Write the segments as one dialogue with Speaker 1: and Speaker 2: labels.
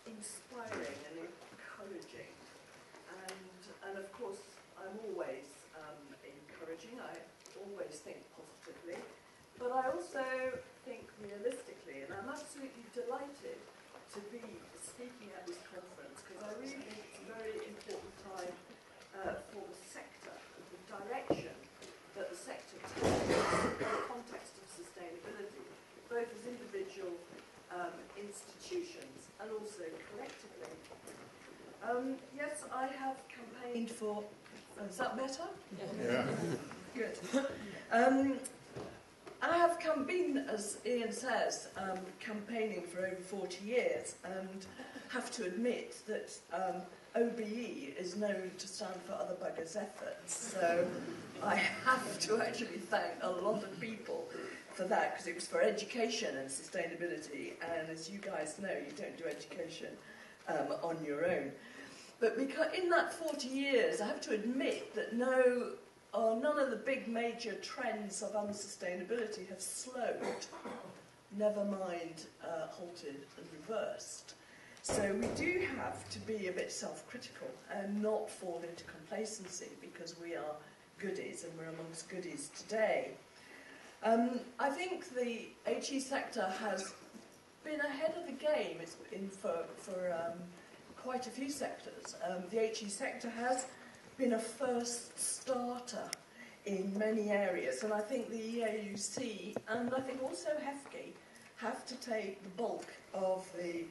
Speaker 1: inspiring and encouraging. And of course, I'm always encouraging. I always think positively. But I also think realistically, and I'm absolutely delighted to be speaking at this conference, because I really think it's a very important time for the sector, the direction that the sector takes in the context of sustainability, both as individual institutions and also collectively. Yes, I have campaigned for... is that better?
Speaker 2: Yeah.
Speaker 1: Good. I have been, as Ian says, campaigning for over 40 years, and have to admit that OBE is known to stand for Other Buggers' Efforts, so I have to actually thank a lot of people for that, because it was for education and sustainability, and as you guys know, you don't do education on your own. But because in that 40 years, I have to admit that none of the big major trends of unsustainability have slowed, never mind halted and reversed. So we do have to be a bit self-critical and not fall into complacency, because we are goodies and we're amongst goodies today. I think the HE sector has been ahead of the game. It's been for quite a few sectors. The HE sector has been a first starter in many areas, and I think the EAUC and I think also HEFGE have to take the bulk of the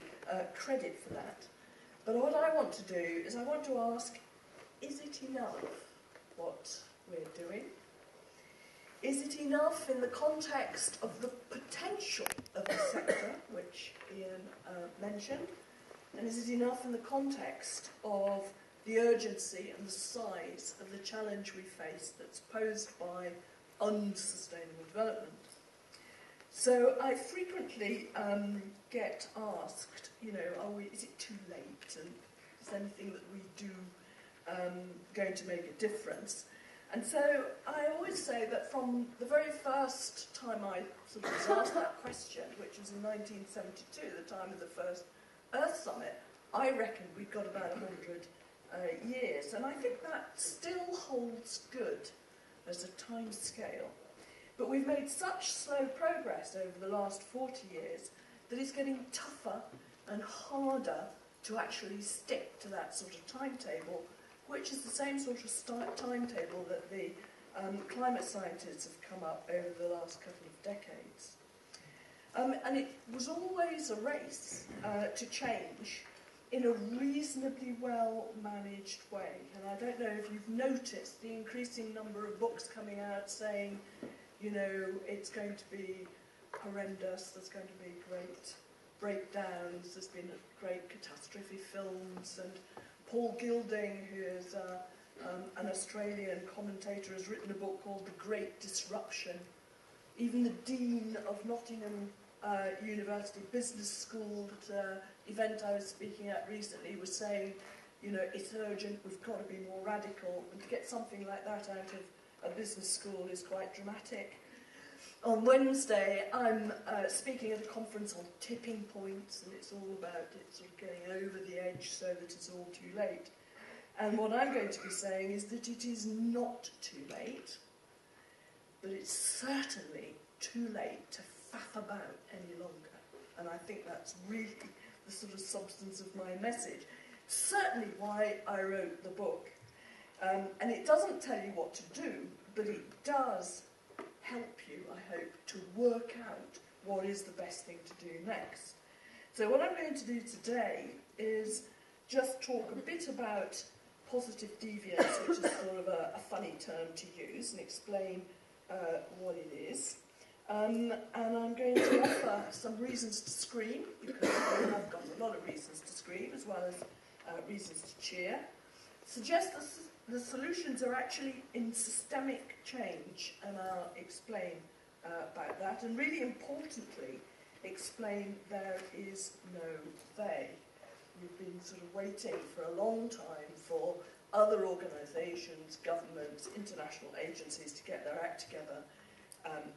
Speaker 1: credit for that. But what I want to do is I want to ask, is it enough what we're doing? Is it enough in the context of the potential of the sector, which Ian mentioned? And is it enough in the context of the urgency and the size of the challenge we face that's posed by unsustainable development? So I frequently get asked, is it too late, and is anything that we do going to make a difference? And so I always say that from the very first time I sort of was asked that question, which was in 1972, the time of the first Earth Summit, I reckon we've got about 100 years, and I think that still holds good as a time scale. But we've made such slow progress over the last 40 years that it's getting tougher and harder to actually stick to that sort of timetable, which is the same sort of timetable that the climate scientists have come up over the last couple of decades. And it was always a race to change in a reasonably well-managed way. And I don't know if you've noticed the increasing number of books coming out saying, it's going to be horrendous, there's going to be great breakdowns, there's been great catastrophe films, and Paul Gilding, who is an Australian commentator, has written a book called The Great Disruption. Even the Dean of Nottingham University Business School, at an event I was speaking at recently, was saying, it's urgent, we've got to be more radical, and to get something like that out of a business school is quite dramatic. On Wednesday, I'm speaking at a conference on tipping points, and it's all about it sort of getting over the edge so that it's all too late. And what I'm going to be saying is that it is not too late, but it's certainly too late to faff about any longer. And I think that's really the sort of substance of my message. Certainly why I wrote the book. And it doesn't tell you what to do, but it does help you, I hope, to work out what is the best thing to do next. So what I'm going to do today is just talk a bit about positive deviance, which is sort of a funny term to use, and explain what it is. And I'm going to offer some reasons to scream, because we have got a lot of reasons to scream, as well as reasons to cheer. Suggest the solutions are actually in systemic change, and I'll explain about that. And really importantly, explain there is no they. We've been sort of waiting for a long time for other organisations, governments, international agencies to get their act together,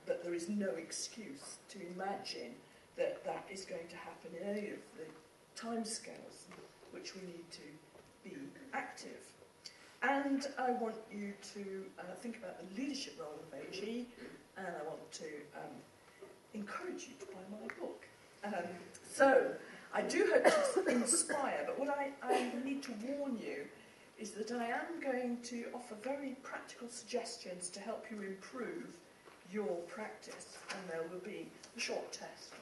Speaker 1: but there is no excuse to imagine that that is going to happen in any of the timescales which we need to be active. And I want you to think about the leadership role of AG, and I want to encourage you to buy my book. So, I do hope to inspire, but what I need to warn you is that I am going to offer very practical suggestions to help you improve your practice, and there will be a short test.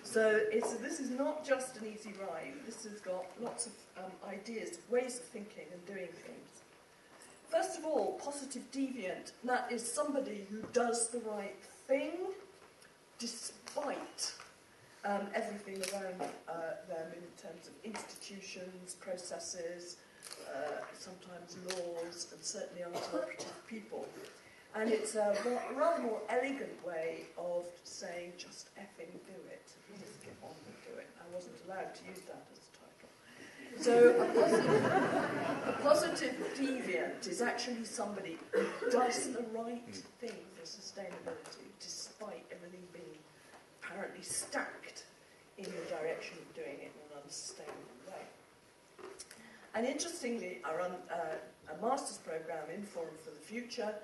Speaker 1: So this is not just an easy ride. This has got lots of ideas, ways of thinking and doing things. First of all, positive deviant. That is somebody who does the right thing despite everything around them in terms of institutions, processes, sometimes laws, and certainly uncooperative people. And it's a rather more elegant way of saying, just effing do it. Just get on and do it. I wasn't allowed to use that as a title. So a positive deviant is actually somebody who does the right thing for sustainability, despite everything being apparently stacked in the direction of doing it in an unsustainable way. And interestingly, I run a master's program in Forum for the Future,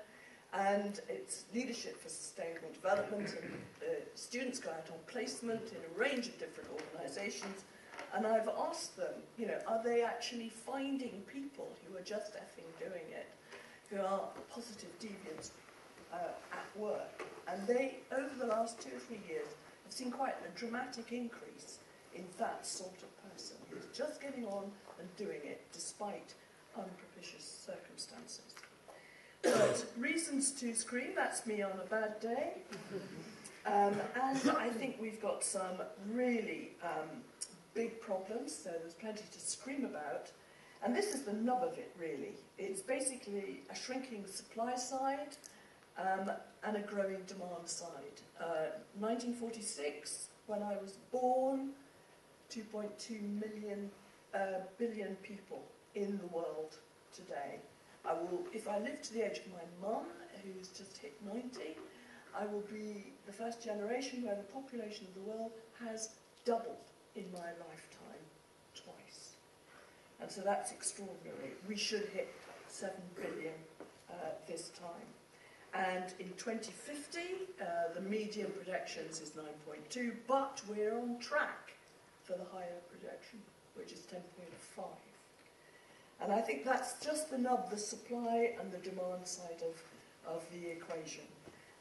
Speaker 1: and it's leadership for sustainable development, and students go out on placement in a range of different organisations, and I've asked them, you know, are they actually finding people who are just effing doing it, who are positive deviants at work? And they, over the last 2 or 3 years, have seen quite a dramatic increase in that sort of person who's just getting on and doing it despite unpropitious circumstances. But reasons to scream, that's me on a bad day. And I think we've got some really big problems, so there's plenty to scream about. And this is the nub of it, really. It's basically a shrinking supply side and a growing demand side. 1946, when I was born, 2.2 billion people in the world today. I will, if I live to the age of my mum, who's just hit 90, I will be the first generation where the population of the world has doubled in my lifetime twice. And so that's extraordinary. We should hit 7 billion this time. And in 2050, the median projections is 9.2, but we're on track for the higher projection, which is 10.5. And I think that's just the nub, the supply and the demand side of the equation.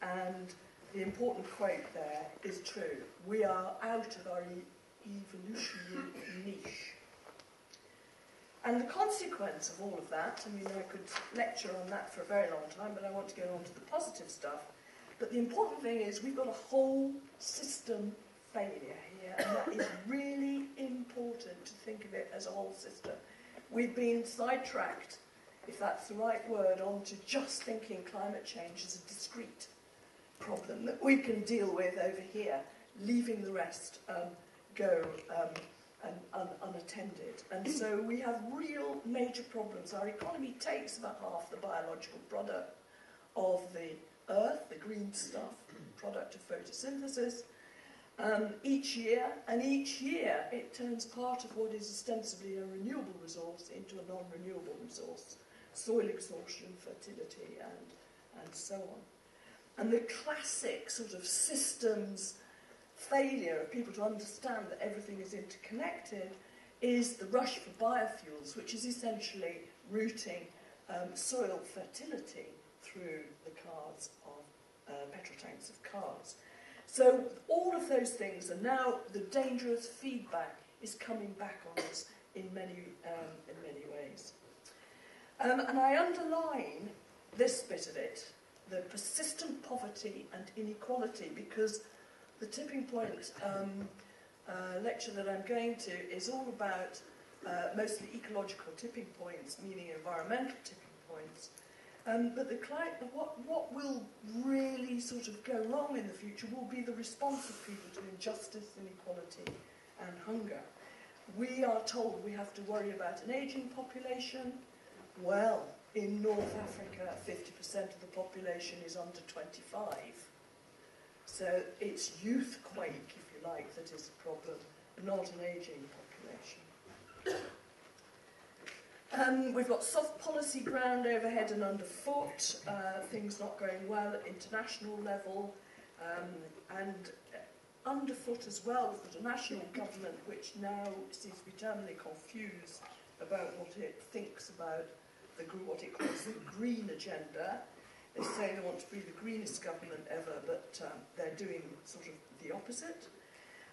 Speaker 1: And the important quote there is true. We are out of our evolutionary niche. And the consequence of all of that, I mean, I could lecture on that for a very long time, but I want to go on to the positive stuff. But the important thing is we've got a whole system failure here, and that is really important to think of it as a whole system. We've been sidetracked, if that's the right word, onto just thinking climate change as a discrete problem that we can deal with over here, leaving the rest go unattended. And so we have real major problems. Our economy takes about half the biological product of the earth, the green stuff, product of photosynthesis, each year, and each year it turns part of what is ostensibly a renewable resource into a non-renewable resource, soil exhaustion, fertility, and so on. And the classic sort of systems failure of people to understand that everything is interconnected is the rush for biofuels, which is essentially routing soil fertility through the cars of petrol tanks of cars. So all of those things, and now the dangerous feedback is coming back on us in many ways. And I underline this bit of it, the persistent poverty and inequality, because the tipping point lecture that I'm going to is all about mostly ecological tipping points, meaning environmental tipping points. But what will really sort of go wrong in the future will be the response of people to injustice, inequality, and hunger. We are told we have to worry about an ageing population. Well, in North Africa, 50% of the population is under 25. So it's youth wake, if you like, that is the problem, not an ageing population. We've got soft policy ground overhead and underfoot, things not going well at international level, and underfoot as well for the national government, which now seems to be terminally confused about what it thinks about what it calls the green agenda. They say they want to be the greenest government ever, but they're doing sort of the opposite.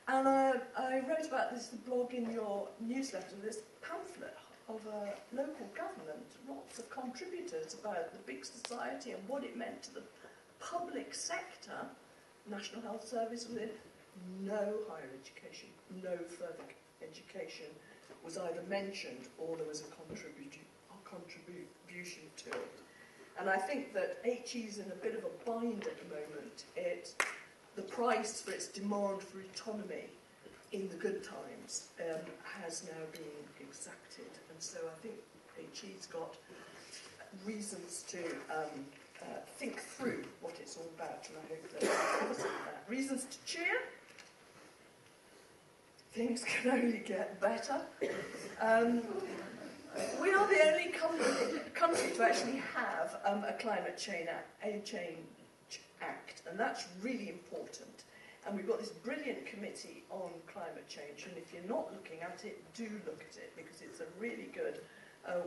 Speaker 1: And I wrote about this blog in your newsletter, this pamphlet of a local government, lots of contributors about the big society and what it meant to the public sector. National Health Service was in, no higher education, no further education was either mentioned or there was a contribution to it. And I think that HE is in a bit of a bind at the moment. The price for its demand for autonomy in the good times has now been exacted. And so I think HE's got reasons to think through what it's all about, and I hope that covers that. Reasons to cheer? Things can only get better. We are the only country to actually have a climate change act, and that's really important. And we've got this brilliant committee on climate change, and if you're not looking at it, do look at it, because it's a really good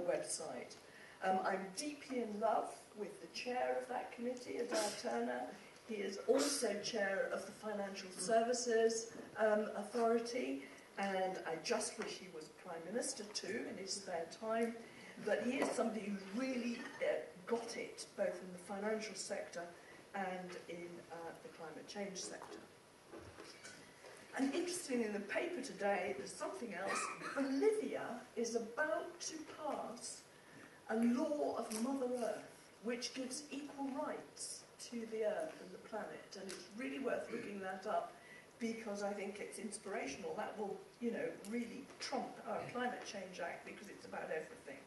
Speaker 1: website. I'm deeply in love with the chair of that committee, Adair Turner. He is also chair of the Financial Services Authority, and I just wish he was Prime Minister too in his spare time. But he is somebody who really got it, both in the financial sector and in the climate change sector. And interestingly, in the paper today, there's something else. Bolivia is about to pass a law of Mother Earth, which gives equal rights to the Earth and the planet. And it's really worth looking that up, because I think it's inspirational. That will, really trump our Climate Change Act, because it's about everything.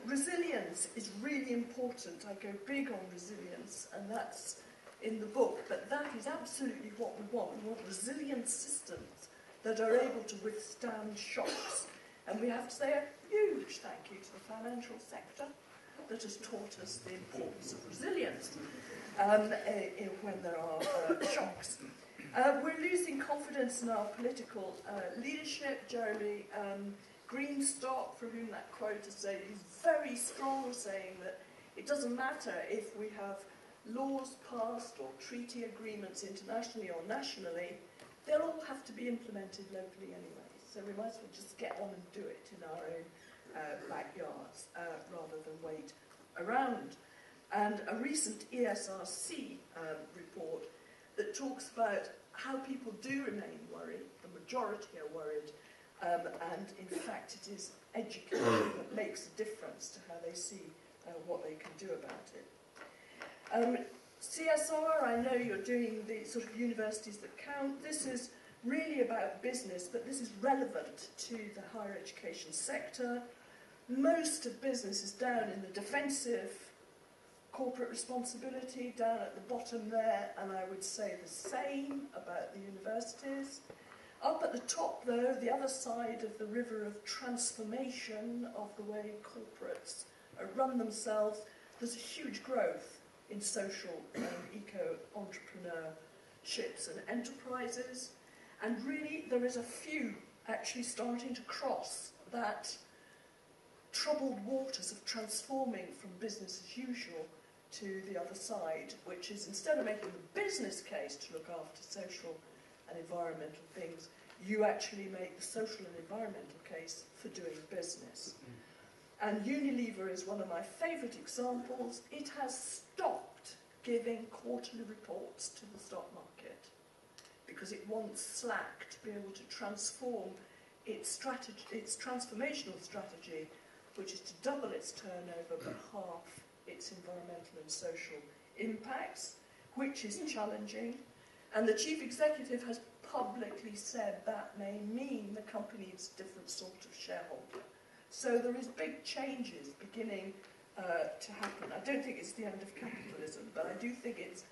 Speaker 1: Resilience is really important. I go big on resilience, and that's in the book, but that is absolutely what we want. We want resilient systems that are able to withstand shocks. And we have to say a huge thank you to the financial sector that has taught us the importance of resilience when there are shocks. We're losing confidence in our political leadership. Jeremy Greenstock, from whom that quote is said, is very strong, saying that it doesn't matter if we have laws passed or treaty agreements internationally or nationally, they'll all have to be implemented locally anyway. So we might as well just get on and do it in our own backyards rather than wait around. And a recent ESRC report that talks about how people do remain worried, the majority are worried, and in fact it is education that makes a difference to how they see what they can do about it. CSR, I know you're doing the sort of universities that count. This is really about business, but this is relevant to the higher education sector. Most of business is down in the defensive corporate responsibility, down at the bottom there, and I would say the same about the universities. Up at the top, though, the other side of the river of transformation of the way corporates run themselves, there's a huge growth in social and eco-entrepreneurships and enterprises. And really, there is a few actually starting to cross that troubled waters of transforming from business as usual to the other side, which is, instead of making the business case to look after social and environmental things, you actually make the social and environmental case for doing business. And Unilever is one of my favourite examples. It has stopped giving quarterly reports to the stock market because it wants Slack to be able to transform its strategy, its transformational strategy, which is to double its turnover but half its environmental and social impacts, which is challenging. And the chief executive has publicly said that may mean the company is a different sort of shareholder. So there is big changes beginning to happen. I don't think it's the end of capitalism, but I do think it's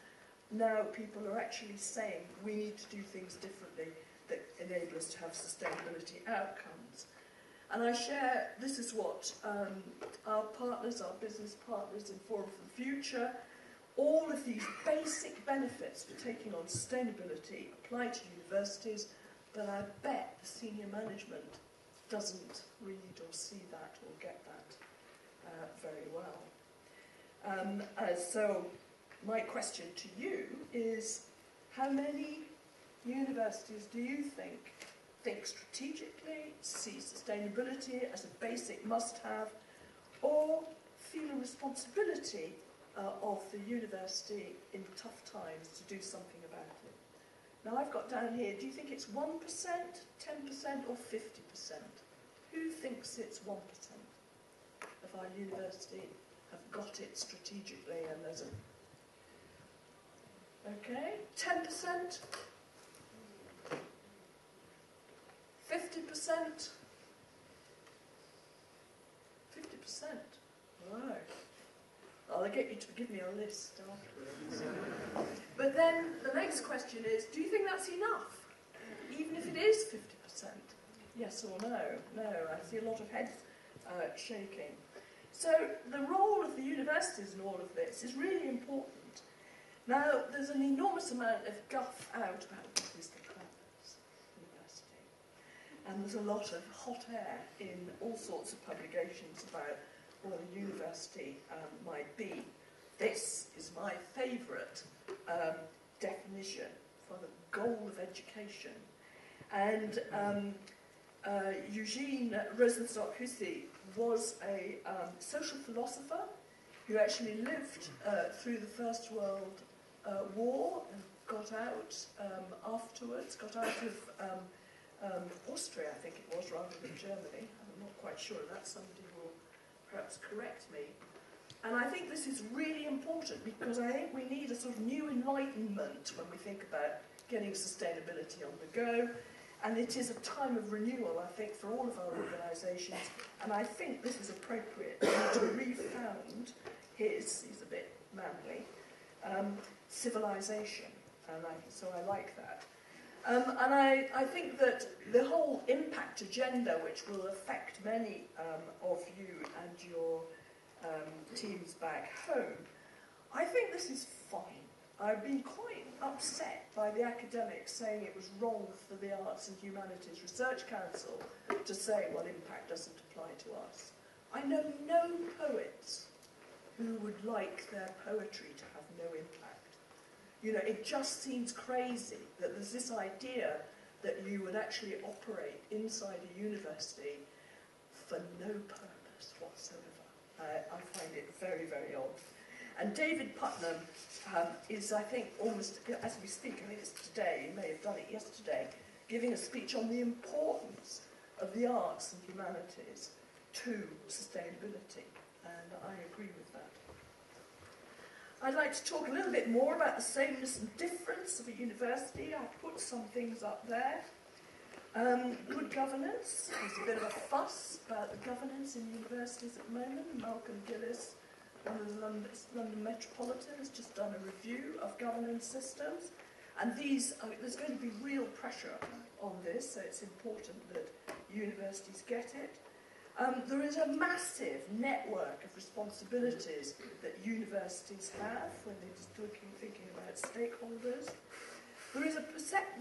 Speaker 1: now people are actually saying we need to do things differently that enable us to have sustainability outcomes. And I share, this is what our partners, our business partners in Forum for the Future, all of these basic benefits for taking on sustainability apply to universities, but I bet the senior management doesn't read or see that or get that very well. So my question to you is, how many universities do you think strategically, see sustainability as a basic must-have, or feel a responsibility of the university in tough times to do something about it? Now I've got down here, do you think it's 1%, 10% or 50%? Who thinks it's 1% of our university have got it strategically and there's a... Okay, 10%? 50%? 50%? Right. I'll get you to give me a list afterwards. But then the next question is, do you think that's enough? Even if it is 50%? Yes or no? No, I see a lot of heads shaking. So the role of the universities in all of this is really important. Now, there's an enormous amount of guff out about what is the purpose of university. And there's a lot of hot air in all sorts of publications about what a university might be. This is my favourite definition for the goal of education. And Eugene Rosenstock-Huessy was a social philosopher who actually lived through the First World War and got out afterwards, got out of Austria, I think it was, rather than Germany. I'm not quite sure of that. Somebody will perhaps correct me. And I think this is really important because I think we need a sort of new enlightenment when we think about getting sustainability on the go. And it is a time of renewal, I think, for all of our organisations. And I think this is appropriate to refound he's a bit manly, civilization. And so I like that. And I think that the whole impact agenda, which will affect many of you and your teams back home, I think this is fine. I've been quite upset by the academics saying it was wrong for the Arts and Humanities Research Council to say, well, impact doesn't apply to us. I know no poets who would like their poetry to have no impact. You know, it just seems crazy that there's this idea that you would actually operate inside a university for no purpose whatsoever. I find it very, very odd. And David Putnam is, I think, almost, as we speak, I think it's today, he may have done it yesterday, giving a speech on the importance of the arts and humanities to sustainability. And I agree with that. I'd like to talk a little bit more about the sameness and difference of a university. I've put some things up there. Good governance. There's a bit of a fuss about the governance in universities at the moment. Malcolm Gillis, one of the London Metropolitan, has just done a review of governance systems. And there's going to be real pressure on this, so it's important that universities get it. There is a massive network of responsibilities that universities have when they're just thinking about stakeholders. There is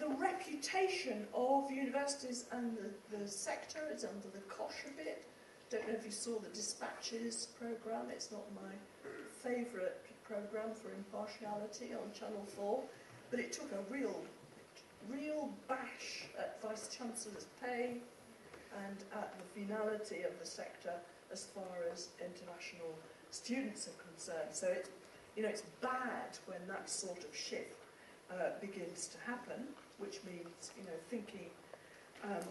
Speaker 1: the reputation of universities and the sector is under the cosh a bit. Don't know if you saw the Dispatches programme. It's not my favourite programme for impartiality on Channel 4, but it took a real bash at Vice-Chancellor's pay and at the venality of the sector as far as international students are concerned. So it's bad when that sort of shift begins to happen, which means thinking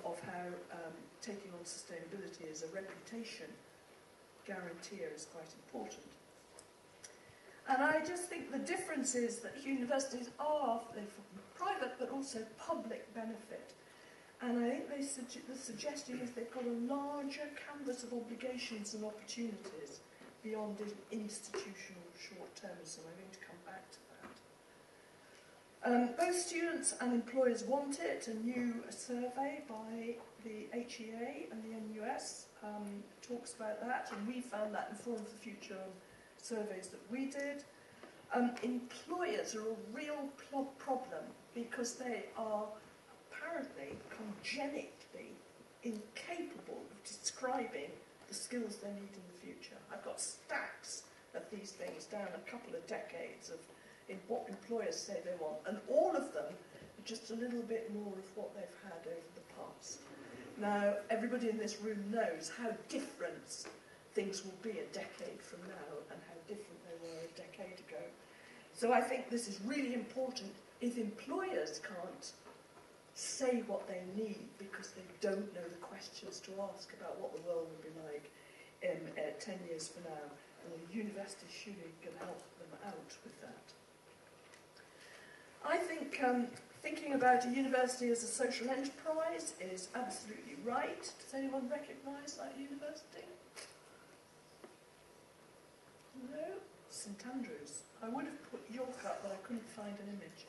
Speaker 1: of how taking on sustainability as a reputation guaranteer is quite important. And I just think the difference is that universities are private but also public benefit. And I think the suggestion is they've got a larger canvas of obligations and opportunities beyond institutional short-termism. I'm going to come back to that. Both students and employers want it. A new survey by the HEA and the NUS talks about that, and we found that informs the future on surveys that we did. Employers are a real problem because they are apparently congenitally incapable of describing the skills they need in the future. I've got stacks of these things down a couple of decades of in what employers say they want, and all of them are just a little bit more of what they've had over the past. Now, everybody in this room knows how different things will be a decade from now and how different they were a decade ago. So I think this is really important. If employers can't say what they need because they don't know the questions to ask about what the world will be like in 10 years from now, and the university surely can help them out with that. I think thinking about a university as a social enterprise is absolutely right. Does anyone recognise that university? No? St Andrews. I would have put York up, but I couldn't find an image.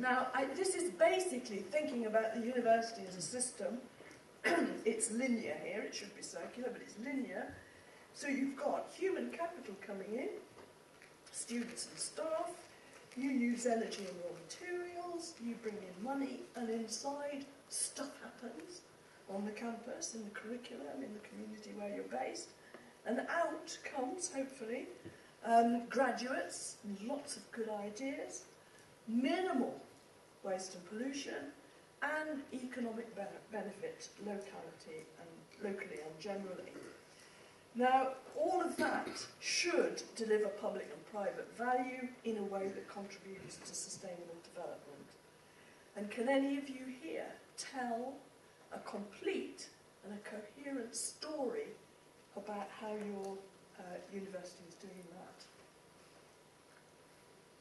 Speaker 1: Now, this is basically thinking about the university as a system. It's linear here. It should be circular, but it's linear. So you've got human capital coming in, students and staff, you use energy and raw materials, you bring in money, and inside stuff happens on the campus, in the curriculum, in the community where you're based, and out comes, hopefully, graduates, and lots of good ideas, minimal waste and pollution, and economic benefit locally and generally. Now, all of that should deliver public and private value in a way that contributes to sustainable development. And can any of you here tell a complete and a coherent story about how your university is doing that?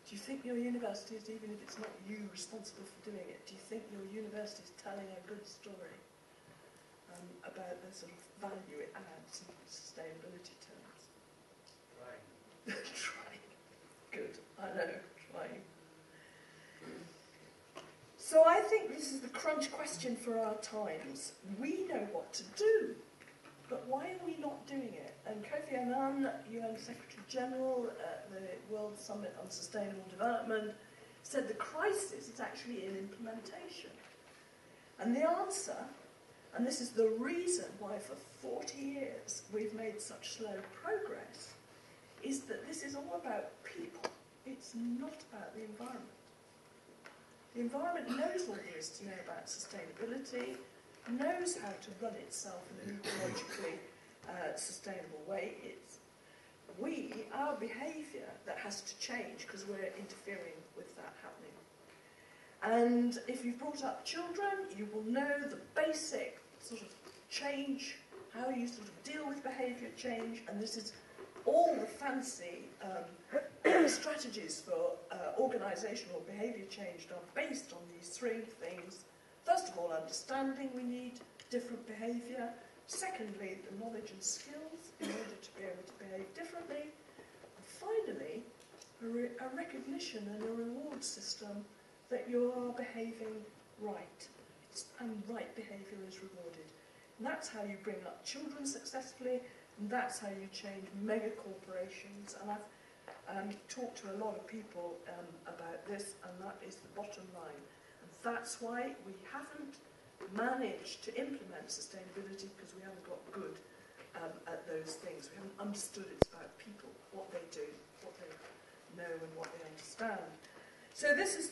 Speaker 1: Do you think your university is, even if it's not you responsible for doing it, do you think your university is telling a good story about the sort of value it adds in sustainability terms? Trying. Trying. Good. I know. Trying. So I think this is the crunch question for our times. We know what to do, but why are we not doing it? And Kofi Annan, UN Secretary General at the World Summit on Sustainable Development, said the crisis is actually in implementation. And the answer, and this is the reason why for 40 years we've made such slow progress, is that this is all about people. It's not about the environment. The environment knows all there is to know about sustainability, knows how to run itself in an ecologically sustainable way. It's our behaviour that has to change because we're interfering with that happening. And if you've brought up children, you will know the basic sort of change, how you sort of deal with behaviour change, and this is all the fancy strategies for organisational behaviour change are based on these three things. First of all, understanding we need different behaviour. Secondly, the knowledge and skills in order to be able to behave differently. And finally, a recognition and a reward system that you are behaving right. And right behaviour is rewarded. And that's how you bring up children successfully, and that's how you change mega corporations. And I've talked to a lot of people about this, and that is the bottom line. And that's why we haven't managed to implement sustainability, because we haven't got good at those things. We haven't understood it's about people, what they do, what they know and what they understand. So this is,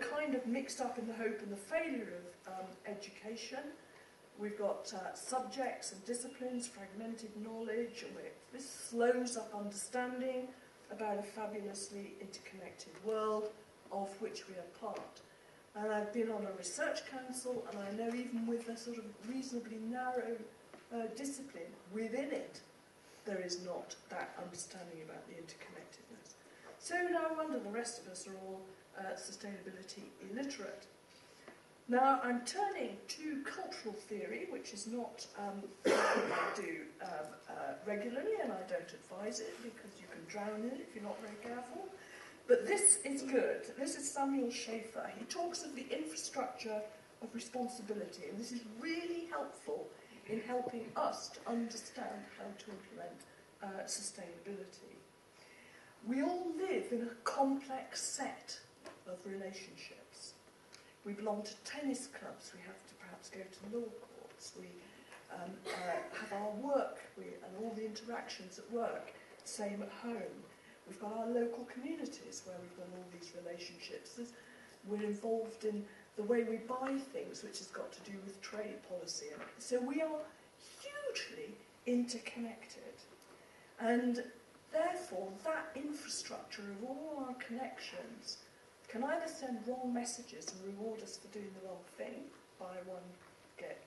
Speaker 1: kind of mixed up in the hope and the failure of education. We've got subjects and disciplines, fragmented knowledge, and this slows up understanding about a fabulously interconnected world of which we are part. And I've been on a research council, and I know even with a sort of reasonably narrow discipline within it, there is not that understanding about the interconnectedness. So no wonder the rest of us are all sustainability illiterate. Now I'm turning to cultural theory, which is not something I do regularly, and I don't advise it because you can drown in it if you're not very careful. But this is good. This is Samuel Schaefer. He talks of the infrastructure of responsibility, and this is really helpful in helping us to understand how to implement sustainability. We all live in a complex set of relationships. We belong to tennis clubs, we have to perhaps go to law courts, we have our work and all the interactions at work, same at home. We've got our local communities where we've got all these relationships. We're involved in the way we buy things, which has got to do with trade policy. So we are hugely interconnected. And therefore, that infrastructure of all our connections can either send wrong messages and reward us for doing the wrong thing, buy one, get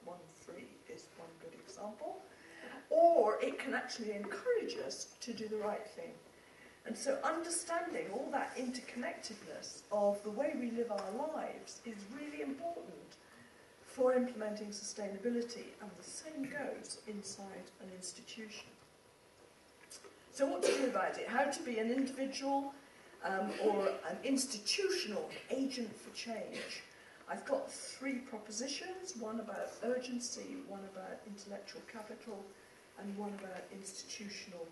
Speaker 1: one free is one good example, or it can actually encourage us to do the right thing. And so understanding all that interconnectedness of the way we live our lives is really important for implementing sustainability, and the same goes inside an institution. So what to do about it? How to be an individual or an institutional agent for change. I've got 3 propositions, one about urgency, one about intellectual capital, and one about institutional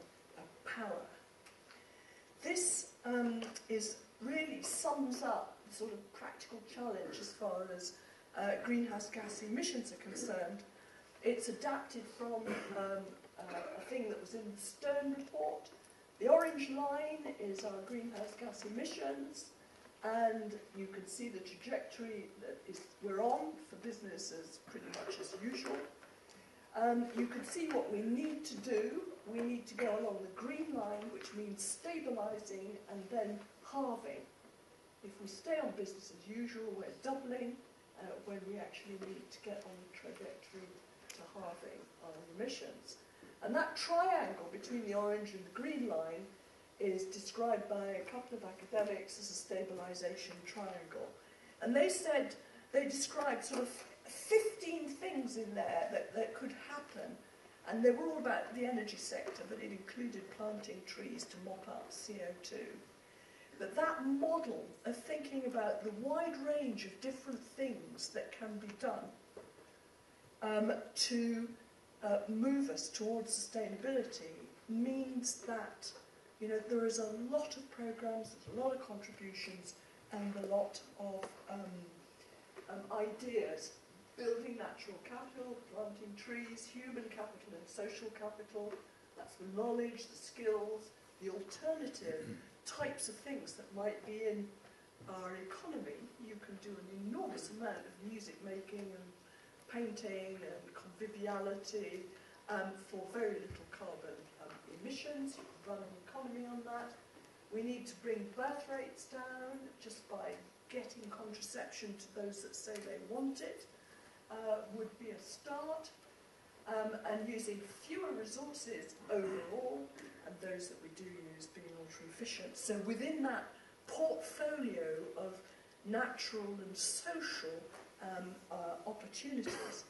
Speaker 1: power. This is really sums up the sort of practical challenge as far as greenhouse gas emissions are concerned. It's adapted from a thing that was in the Stern report. The orange line is our greenhouse gas emissions, and you can see the trajectory that we're on for businesses pretty much as usual. You can see what we need to do. We need to go along the green line, which means stabilising and then halving. If we stay on business as usual, we're doubling when we actually need to get on the trajectory to halving our emissions. And that triangle between the orange and the green line is described by a couple of academics as a stabilisation triangle. And they said, they described sort of 15 things in there that could happen, and they were all about the energy sector, but it included planting trees to mop up CO2. But that model of thinking about the wide range of different things that can be done to move us towards sustainability means that, you know, there is a lot of programs, there's a lot of contributions, and a lot of ideas. Building natural capital, planting trees, human capital and social capital, that's the knowledge, the skills, the alternative types of things that might be in our economy. You can do an enormous amount of music making and painting and conviviality for very little carbon emissions. You can run an economy on that. We need to bring birth rates down just by getting contraception to those that say they want it. Would be a start, and using fewer resources overall, and those that we do use being ultra efficient. So within that portfolio of natural and social opportunities,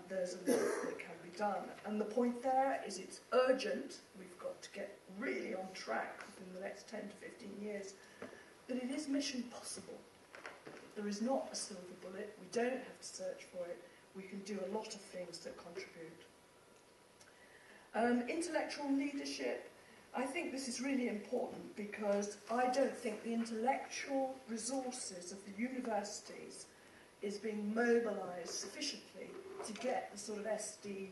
Speaker 1: there's a lot that can be done. And the point there is it's urgent. We've got to get really on track within the next 10 to 15 years, but it is mission possible. There is not a silver bullet. We don't have to search for it. We can do a lot of things that contribute. Intellectual leadership. I think this is really important because I don't think the intellectual resources of the universities is being mobilised sufficiently to get the sort of SD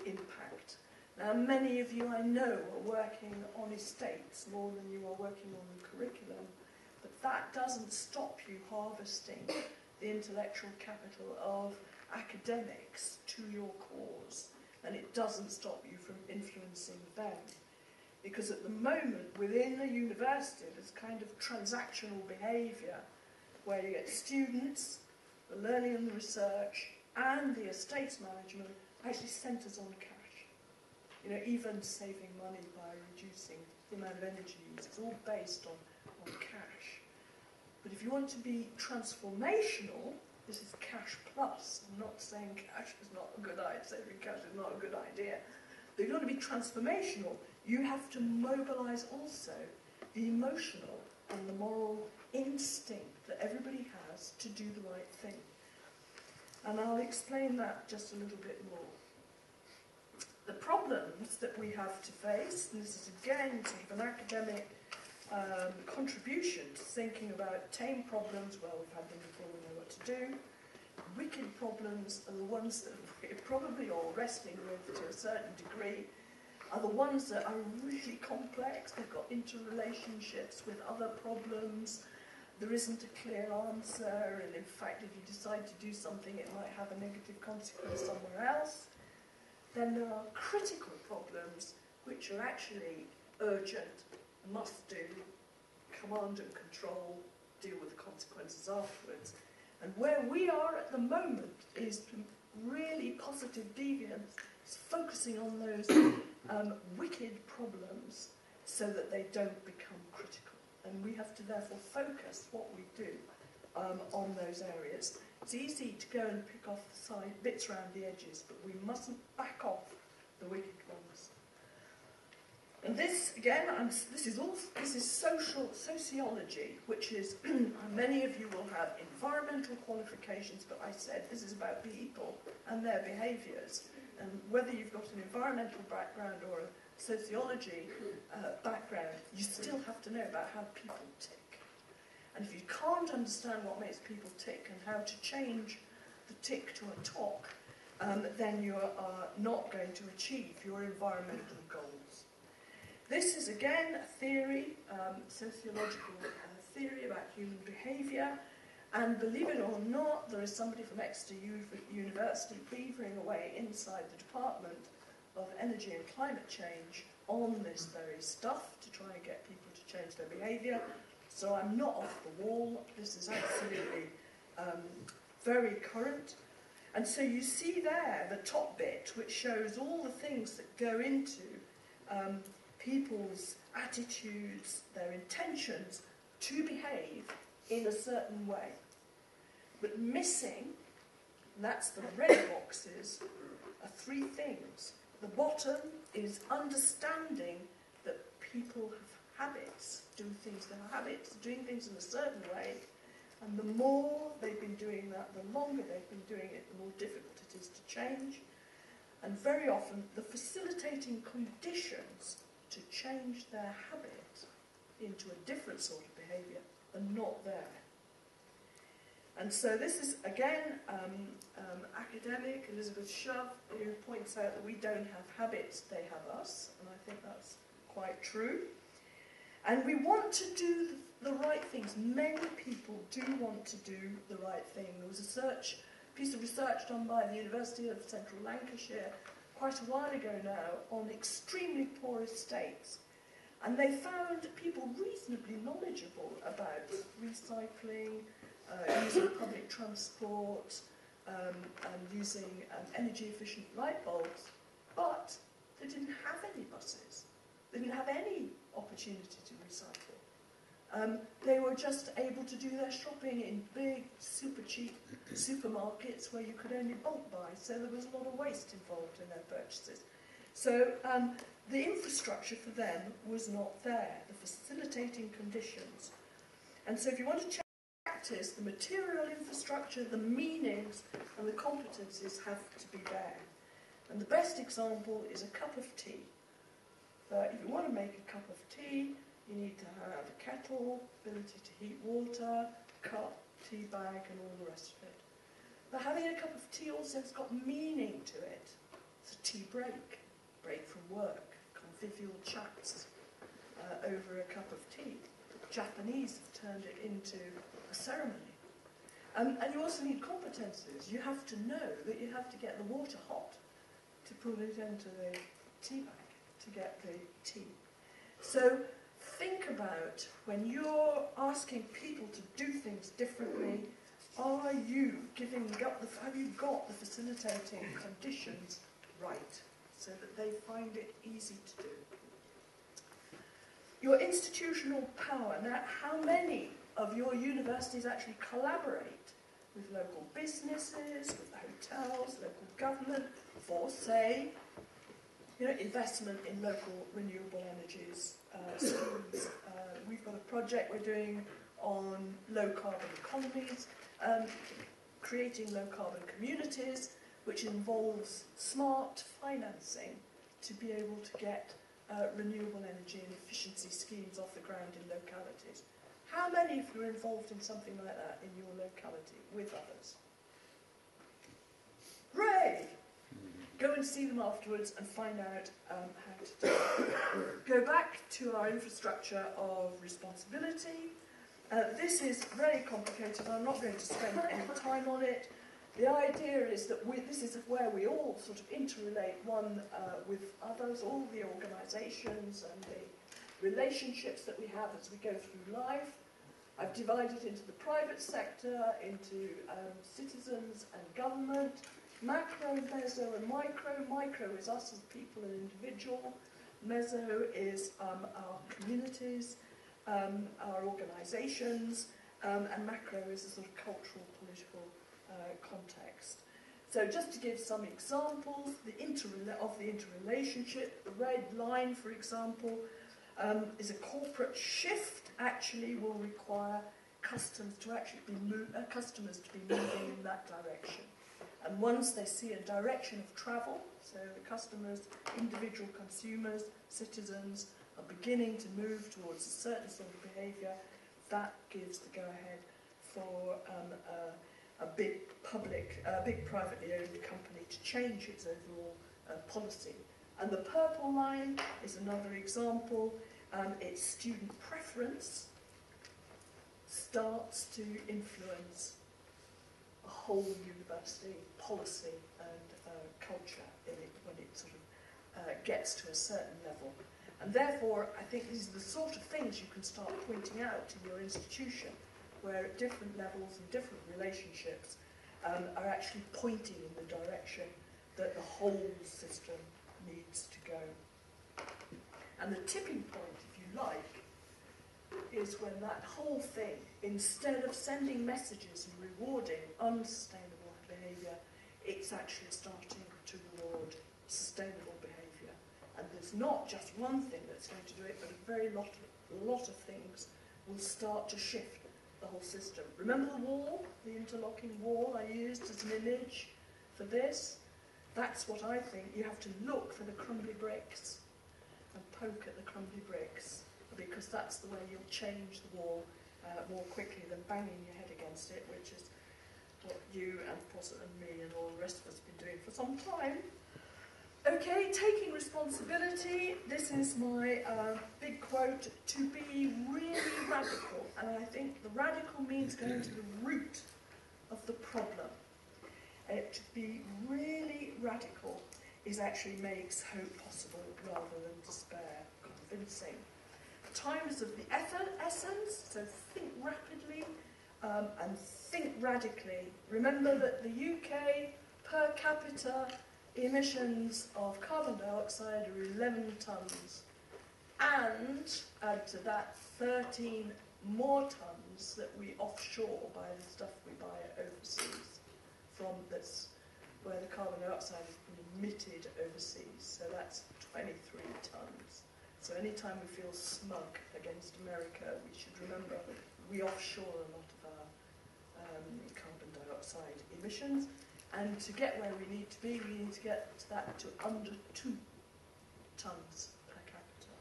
Speaker 1: impact. Now, many of you I know are working on estates more than you are working on the curriculum. But that doesn't stop you harvesting the intellectual capital of academics to your cause, and it doesn't stop you from influencing them. Because at the moment, within a university, there's kind of transactional behaviour where you get students, the learning and the research, and the estates management actually centres on cash. You know, even saving money by reducing the amount of energy used, it's all based on cash. But if you want to be transformational, this is cash plus. I'm not saying cash is not a good idea, saving cash is not a good idea. But if you want to be transformational, you have to mobilise also the emotional and the moral instinct that everybody has to do the right thing. And I'll explain that just a little bit more. The problems that we have to face, and this is again sort of an academic contribution to thinking about tame problems, well, we've had them before, we know what to do. Wicked problems are the ones that we're probably all wrestling with to a certain degree, are the ones that are really complex. They've got interrelationships with other problems. There isn't a clear answer, and in fact, if you decide to do something, it might have a negative consequence somewhere else. Then there are critical problems, which are actually urgent, must do, command and control, deal with the consequences afterwards. And where we are at the moment is really positive deviance, is focusing on those wicked problems so that they don't become critical. And we have to therefore focus what we do on those areas. It's easy to go and pick off the side bits around the edges, but we mustn't back off the wicked ones. And this, again, this is sociology, which is, many of you will have environmental qualifications, but I said this is about people and their behaviours. And whether you've got an environmental background or a sociology background, you still have to know about how people tick. And if you can't understand what makes people tick and how to change the tick to a talk, then you are not going to achieve your environmental goals. This is again a theory, sociological theory about human behaviour, and believe it or not, there is somebody from Exeter University beavering away inside the Department of Energy and Climate Change on this very stuff to try and get people to change their behaviour. So I'm not off the wall. This is absolutely very current. And so you see there the top bit, which shows all the things that go into people's attitudes, their intentions to behave in a certain way. But missing, and that's the red boxes, are three things. The bottom is understanding that people have habits, doing things in a certain way, and the more they've been doing that, the longer they've been doing it, the more difficult it is to change. And very often, the facilitating conditions to change their habit into a different sort of behaviour are not there. And so this is, again, academic Elizabeth Shove, who points out that we don't have habits, they have us, and I think that's quite true. And we want to do the right things. Many people do want to do the right thing. There was a piece of research done by the University of Central Lancashire quite a while ago now on extremely poor estates. And they found people reasonably knowledgeable about recycling, using public transport, and using energy-efficient light bulbs, but they didn't have any buses. They didn't have any opportunity to recycle. They were just able to do their shopping in big, super cheap supermarkets where you could only bulk buy, so there was a lot of waste involved in their purchases. So the infrastructure for them was not there, the facilitating conditions. And so if you want to practice, the material infrastructure, the meanings, and the competencies have to be there. And the best example is a cup of tea. If you want to make a cup of tea, you need to have a kettle, ability to heat water, cup, tea bag, and all the rest of it. But having a cup of tea also has got meaning to it. It's a tea break from work, convivial chats over a cup of tea. The Japanese have turned it into a ceremony. And you also need competences. You have to know that you have to get the water hot to put it into the tea bag to get the tea. So think about when you're asking people to do things differently, have you got the facilitating conditions right so that they find it easy to do? Your institutional power. Now, how many of your universities actually collaborate with local businesses, with hotels, local government, for, say, investment in local renewable energies schemes. We've got a project we're doing on low carbon economies, creating low carbon communities, which involves smart financing to be able to get renewable energy and efficiency schemes off the ground in localities. How many of you are involved in something like that in your locality with others? Hooray! Go and see them afterwards and find out how to do it. Go back to our infrastructure of responsibility. This is very complicated. I'm not going to spend any time on it. The idea is that this is where we all sort of interrelate one with others, all the organisations and the relationships that we have as we go through life. I've divided into the private sector, into citizens and government, macro, meso and micro. Micro is us as people and individual. Meso is our communities, our organisations, and macro is a sort of cultural, political context. So just to give some examples, of the interrelationship, the red line, for example, is a corporate shift actually will require customers to be moving in that direction. And once they see a direction of travel, so the customers, individual consumers, citizens are beginning to move towards a certain sort of behaviour, that gives the go-ahead for a big privately owned company to change its overall policy. And the purple line is another example. It's student preference starts to influence a whole university policy and culture in it when it sort of gets to a certain level. And therefore, I think these are the sort of things you can start pointing out in your institution, where at different levels and different relationships are actually pointing in the direction that the whole system needs to go. And the tipping point, if you like, is when that whole thing, instead of sending messages and rewarding unsustainable behaviour, it's actually starting to reward sustainable behaviour. And there's not just one thing that's going to do it, but a very lot of things will start to shift the whole system. Remember the wall, the interlocking wall I used as an image for this? That's what I think. You have to look for the crumbly bricks and poke at the crumbly bricks, because that's the way you'll change the wall more quickly than banging your head against it, which is what you and Posset and me and all the rest of us have been doing for some time. Okay, taking responsibility. This is my big quote, to be really radical. And I think the radical means going to the root of the problem. To be really radical actually makes hope possible rather than despair convincing. Time is of the essence, so think rapidly and think radically. Remember that the UK per capita emissions of carbon dioxide are 11 tonnes, and add to that 13 more tonnes that we offshore by the stuff we buy overseas from that's where the carbon dioxide has been emitted overseas. So that's 23 tonnes. So anytime we feel smug against America, we should remember we offshore a lot of our carbon dioxide emissions. And to get where we need to be, we need to get that to under 2 tonnes per capita.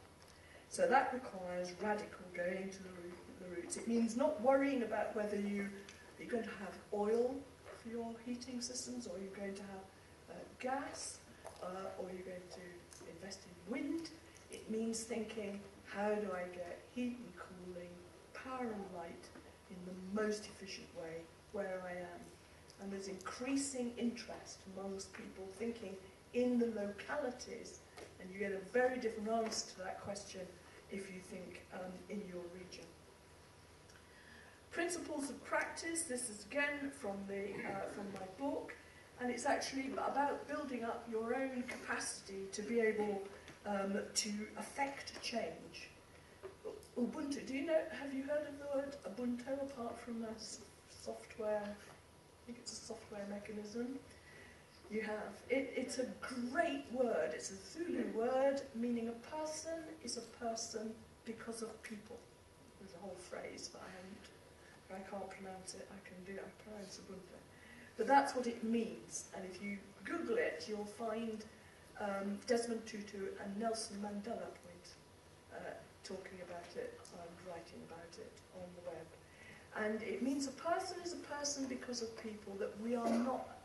Speaker 1: So that requires radical going to the roots. It means not worrying about whether you're going to have oil for your heating systems, or you're going to have gas, or you're going to invest in wind. It means thinking, how do I get heat and cooling, power and light in the most efficient way where I am? And there's increasing interest amongst people thinking in the localities, and you get a very different answer to that question if you think in your region. Principles of practice. This is again from my book, and it's actually about building up your own capacity to be able to affect change. Ubuntu. Have you heard of the word Ubuntu apart from the software? I think it's a software mechanism. You have. It's a great word. It's a Zulu word meaning a person is a person because of people. There's a whole phrase, but I can't pronounce it. I pronounce it Ubuntu. But that's what it means. And if you Google it, you'll find Desmond Tutu and Nelson Mandela talking about it and writing about it on the web. And it means a person is a person because of people, that we are not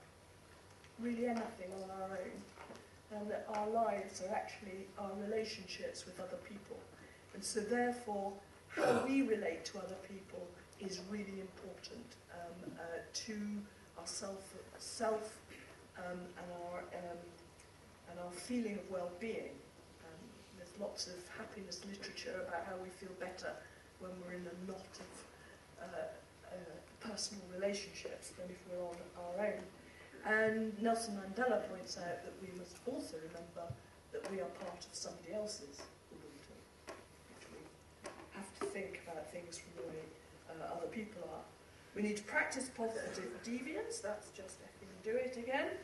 Speaker 1: really anything on our own, and that our lives are actually our relationships with other people. And so therefore, how we relate to other people is really important to our self and our feeling of well-being. There's lots of happiness literature about how we feel better when we're in a knot of personal relationships than if we're on our own. And Nelson Mandela points out that we must also remember that we are part of somebody else's Ubuntu, which we have to think about things from the way other people are. We need to practice positive deviance. That's just effing do it again.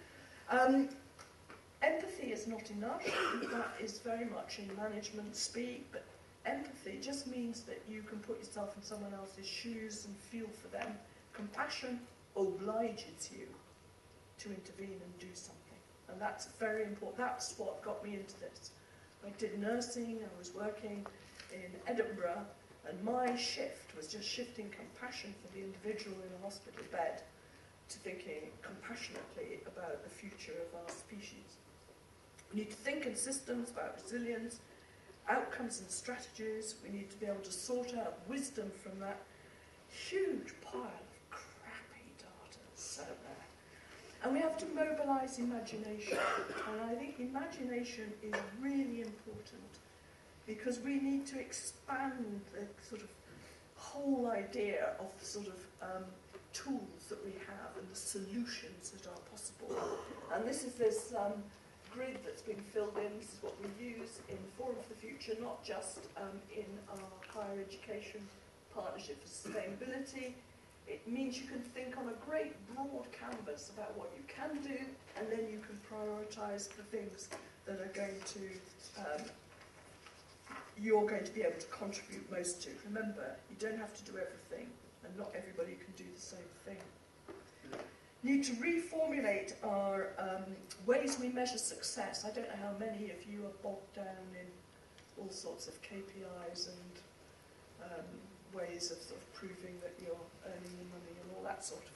Speaker 1: Empathy is not enough. That is very much in management speak, but empathy just means that you can put yourself in someone else's shoes and feel for them. Compassion obliges you to intervene and do something. And that's very important. That's what got me into this. I did nursing, I was working in Edinburgh, and my shift was just shifting compassion for the individual in a hospital bed to thinking compassionately about the future of our species. We need to think in systems about resilience, outcomes and strategies. We need to be able to sort out wisdom from that huge pile of crappy data that's out there. And we have to mobilise imagination. And I think imagination is really important because we need to expand the sort of whole idea of the sort of tools that we have and the solutions that are possible. And this is this grid that's been filled in. This is what we use in Forum for the Future, not just in our higher education partnership for sustainability. It means you can think on a great broad canvas about what you can do, and then you can prioritise the things that are going to you're going to be able to contribute most to. Remember, you don't have to do everything, and not everybody can do the same thing. Need to reformulate our ways we measure success. I don't know how many of you are bogged down in all sorts of KPIs and ways of sort of proving that you're earning your money and all that sort of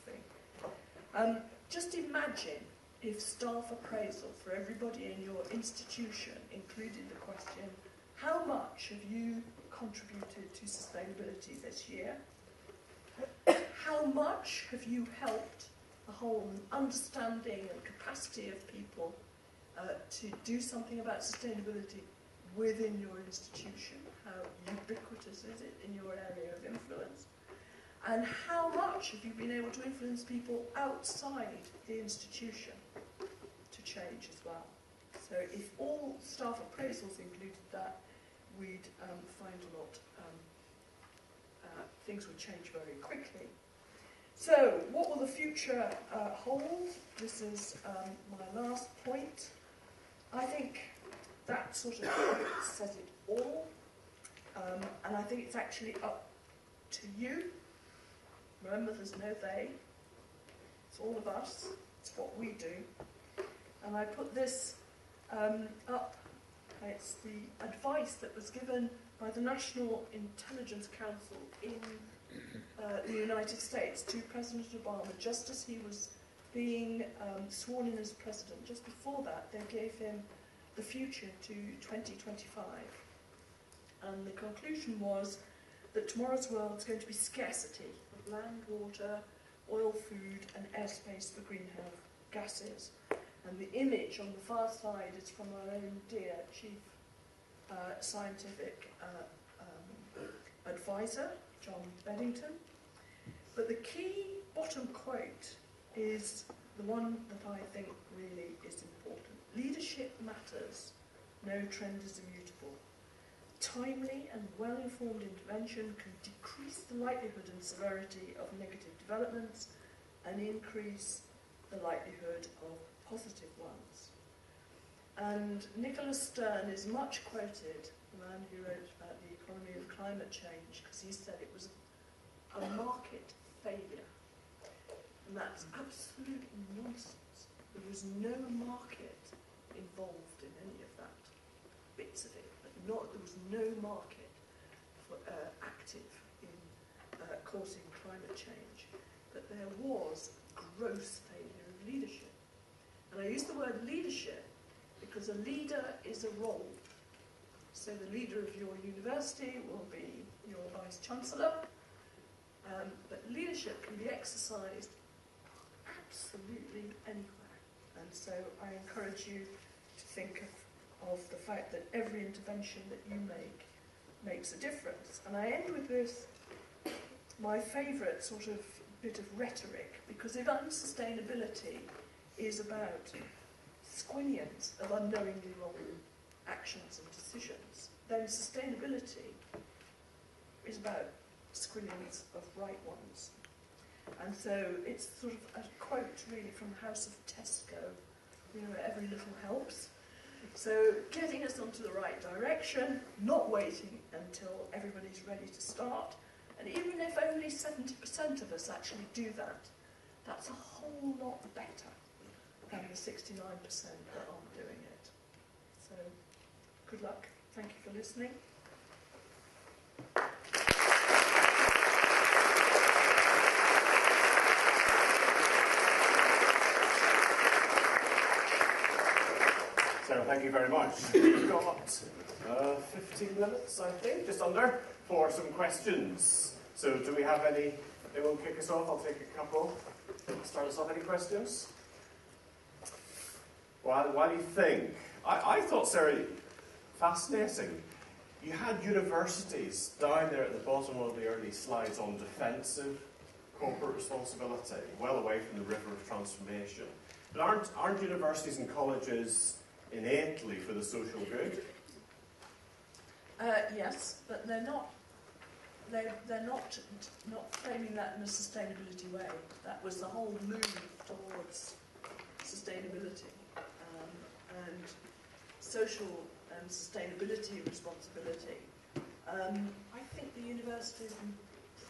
Speaker 1: thing. Just imagine if staff appraisal for everybody in your institution included the question, how much have you contributed to sustainability this year? How much have you helped the whole understanding and capacity of people to do something about sustainability within your institution? How ubiquitous is it in your area of influence? And how much have you been able to influence people outside the institution to change as well? So if all staff appraisals included that, we'd find a lot, things would change very quickly. So, what will the future hold? This is my last point. I think that sort of says it all, and I think it's actually up to you. Remember, there's no they. It's all of us. It's what we do. And I put this up. It's the advice that was given by the National Intelligence Council in the United States to President Obama just as he was being sworn in as president. Just before that, they gave him the future to 2025. And the conclusion was that tomorrow's world is going to be scarcity of land, water, oil, food, and airspace for greenhouse gases. And the image on the far side is from our own dear chief scientific advisor, John Beddington. But the key bottom quote is the one that I think really is important. Leadership matters. No trend is immutable. Timely and well-informed intervention can decrease the likelihood and severity of negative developments and increase the likelihood of positive ones. And Nicholas Stern is much quoted, the man who wrote about the economy of climate change, because he said it was a market failure. And that's absolute nonsense. There was no market involved in any of that. Bits of it, but there was no market for, active in causing climate change. But there was gross failure of leadership. And I use the word leadership because a leader is a role. So the leader of your university will be your vice-chancellor, but leadership can be exercised absolutely anywhere. And so I encourage you to think of the fact that every intervention that you make makes a difference. And I end with this, my favourite sort of bit of rhetoric, because if unsustainability is about squillions of unknowingly wrong actions and decisions, then sustainability is about squillions of right ones. And so it's sort of a quote really from the House of Tesco, you know, every little helps. So getting us onto the right direction, not waiting until everybody's ready to start, and even if only 70% of us actually do that, that's a whole lot better than the 69% that aren't doing it. So good luck. Thank you for listening.
Speaker 2: Sarah, thank you very much. We've got 15 minutes, I think, just under, for some questions. So do we have any? Anyone kick us off? I'll take a couple. Start us off. Any questions? Why do you think? I thought, Sarah, fascinating. You had universities down there at the bottom of the early slides on defensive corporate responsibility, well away from the river of transformation. But aren't universities and colleges innately for the social good?
Speaker 1: Yes, but they're not. They're not framing that in a sustainability way. That was the whole move towards sustainability and social and sustainability responsibility. I think the universities are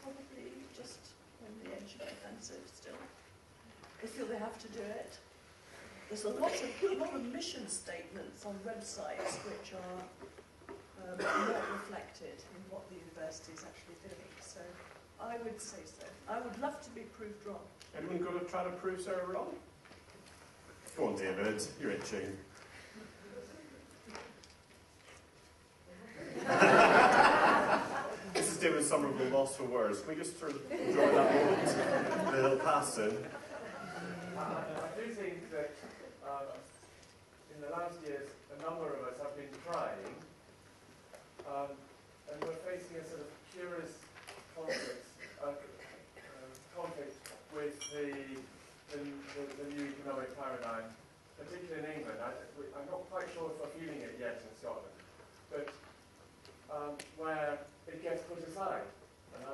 Speaker 1: probably just on the edge of defensive still. They feel they have to do it. There's a lot of mission statements on websites which are not reflected in what the university is actually doing. So I would say so. I would love to be proved wrong.
Speaker 2: Anyone going to try to prove Sarah wrong? Go on, David. You're itching. This is David Somerville, lost for words. Can we just sort of enjoy that moment? A little pass soon.
Speaker 3: I do think that in the last years, a number of us have been trying, and we're facing a sort of curious conflict with the new economic paradigm, particularly in England. I'm not quite sure if we're feeling it yet in Scotland, but where it gets put aside. And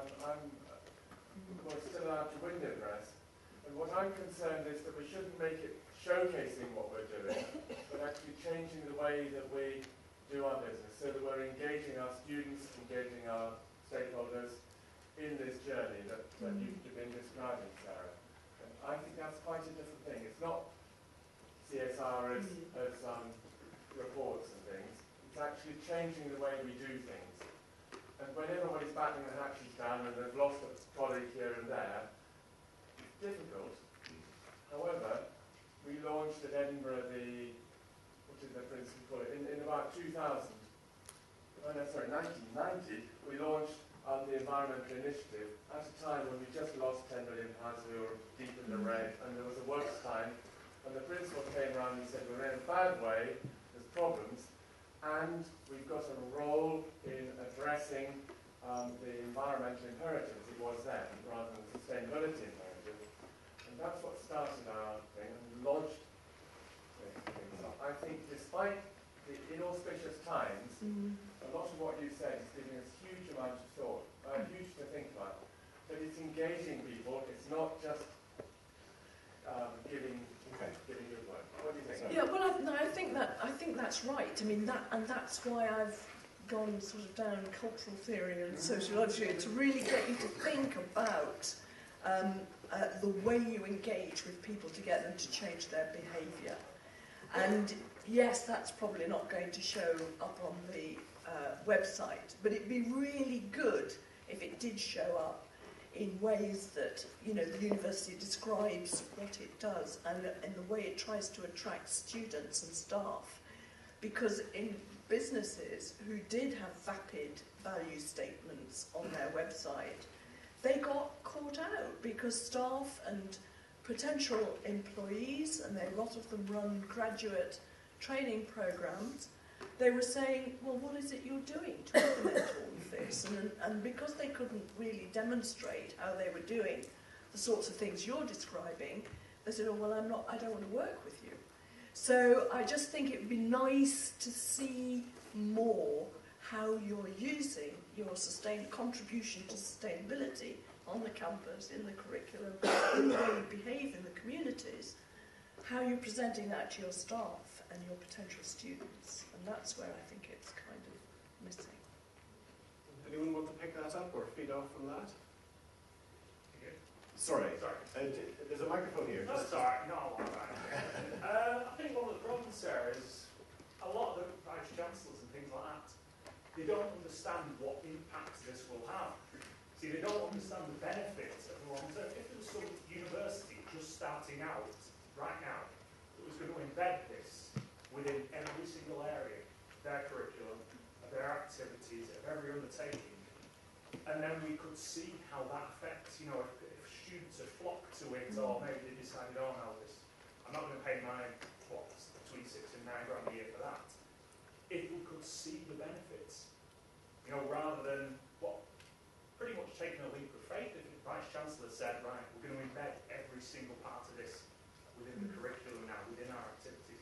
Speaker 3: we're still allowed to window dress. And what I'm concerned is that we shouldn't make it showcasing what we're doing, but actually changing the way that we do our business, so that we're engaging our students, engaging our stakeholders in this journey that you've been describing, Sarah. And I think that's quite a different thing. It's not CSR as reports and things. It's actually changing the way we do things. And when everybody's batting the hatches down and they've lost a colleague here and there, it's difficult. However, we launched at Edinburgh in about 1990, we launched the Environmental Initiative at a time when we just lost £10 million, we were deep in the red, and there was a works time, and the principal came around and said, we're in a bad way, there's problems, and we've got a role in addressing the environmental imperative it was then, rather than sustainability imperative. And that's what started our thing and lodged this thing. So I think despite the inauspicious times, a lot of what you said is giving us huge amount of thought, huge to think about. But it's engaging people, it's not just giving good work.
Speaker 1: that's right. I mean, that's why I've gone sort of down cultural theory and sociology, to really get you to think about the way you engage with people to get them to change their behaviour. And yes, that's probably not going to show up on the website, but it'd be really good if it did show up in ways that, you know, the university describes what it does and the way it tries to attract students and staff. Because in businesses who did have vapid value statements on their website, they got caught out because staff and potential employees, and a lot of them run graduate training programs, they were saying, well, what is it you're doing to implement all of this? And because they couldn't really demonstrate how they were doing the sorts of things you're describing, they said, oh, well, I don't want to work with you. So I just think it would be nice to see more how you're using your contribution to sustainability on the campus, in the curriculum, in the way you behave in the communities, how you're presenting that to your staff and your potential students. And that's where I think it's kind of missing.
Speaker 2: Anyone want to pick that up or feed off from that? Sorry. There's a microphone here.
Speaker 4: No, sorry, no, I think one of the problems, Sarah, is a lot of the vice chancellors and things like that, they don't understand what impact this will have. See, they don't understand the benefits of the long term. If there was some university just starting out right now that was going to embed this within every single area, their curriculum, of their activities, of every undertaking, and then we could see how that affects, you know, if students have flocked to it, or maybe they decided, oh no, I'm not going to pay my, between £6 and £9 grand a year for that. If we could see the benefits, you know, rather than pretty much taking a leap of faith, if the Vice Chancellor said, right, we're going to embed every single part of this within the curriculum now, within our activities.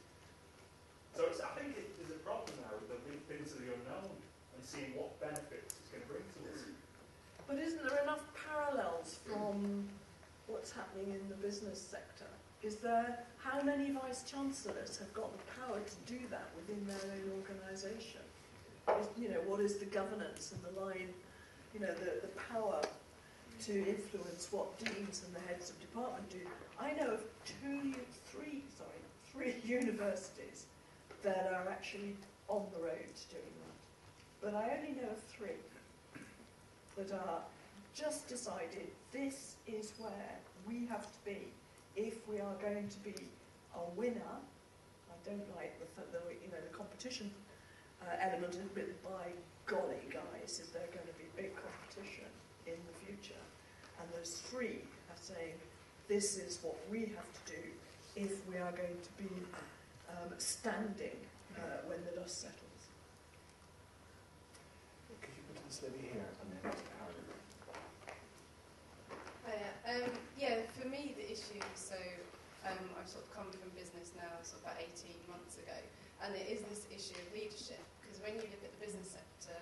Speaker 4: So I think there's a problem now with the leap into the unknown and seeing what benefits it's going to bring to us.
Speaker 1: But isn't there enough parallels from what's happening in the business sector? How many vice-chancellors have got the power to do that within their own organisation? You know, what is the governance and the line, you know, the power to influence what deans and the heads of department do? I know of three universities that are actually on the road to doing that. But I only know of 3 that are just decided this is where we have to be if we are going to be a winner. I don't like the competition element of it. By golly, guys, is there going to be big competition in the future? And those 3 are saying this is what we have to do if we are going to be standing when the dust settles.
Speaker 2: Could you put this lady here and then to Parkin?
Speaker 5: For me the issue, so I've sort of come from business now sort of about 18 months ago, and it is this issue of leadership, because when you look at the business sector,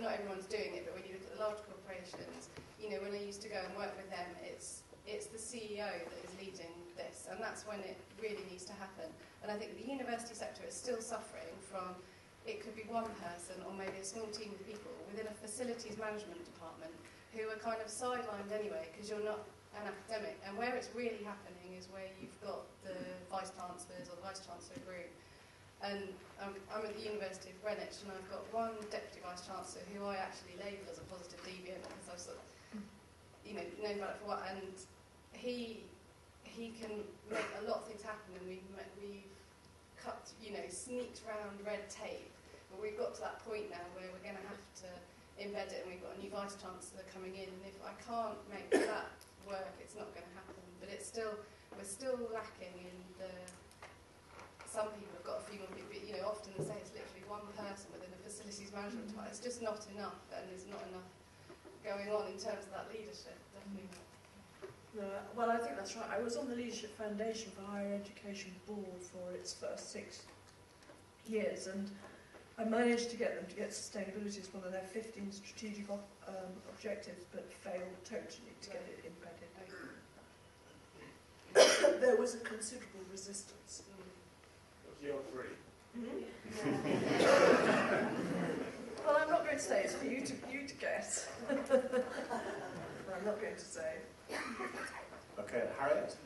Speaker 5: not everyone's doing it, but when you look at the large corporations, you know, when I used to go and work with them, it's the CEO that is leading this, and that's when it really needs to happen. And I think the university sector is still suffering from, it could be one person or maybe a small team of people within a facilities management department who are kind of sidelined anyway because you're not an academic. And where it's really happening is where you've got the vice chancellors or the vice chancellor group. And I'm at the University of Greenwich, and I've got one deputy vice chancellor who I actually label as a positive deviant because I've sort of, you know, known about it for what, and he can make a lot of things happen, and we've cut, you know, sneaked round red tape, but we've got to that point now where we're going to have to embed it, and we've got a new vice chancellor coming in, and if I can't make that work, it's not going to happen. But we're still lacking in the. Some people have got a few more people, you know, often they say it's literally one person within a facilities management department. It's just not enough, and there's not enough going on in terms of that leadership, definitely not.
Speaker 1: No, well, I think that's right. I was on the Leadership Foundation for Higher Education Board for its first 6 years, and I managed to get them to get sustainability as one of their 15 strategic objectives, but failed totally to get it embedded. There was a considerable resistance.
Speaker 3: What's your 3?
Speaker 1: Well, I'm not going to say. It's for you to guess. I'm not going to say.
Speaker 2: Okay, Harriet?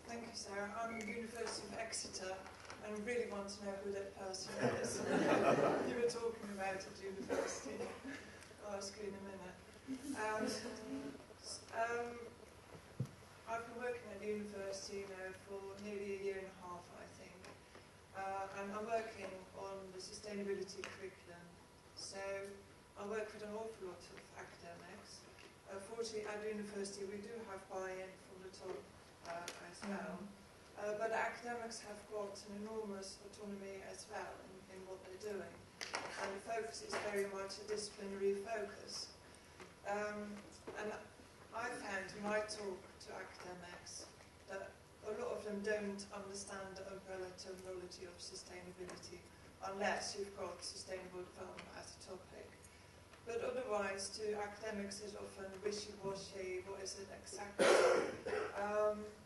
Speaker 6: Thank you, Sarah. I'm at the University of Exeter and really want to know who that person is. You were talking about at university. I'll ask you in a minute. I've been working at the university now for nearly a year and a half, I think. And I'm working on the sustainability curriculum. So I work with an awful lot of academics. Fortunately, at the university, we do have buy-in from the top as well. But academics have got an enormous autonomy as well in what they're doing. And the focus is very much a disciplinary focus. And I found when I talk to academics that a lot of them don't understand the umbrella terminology of sustainability unless you've got sustainable development as a topic. But otherwise, to academics, is often wishy-washy. What is it exactly?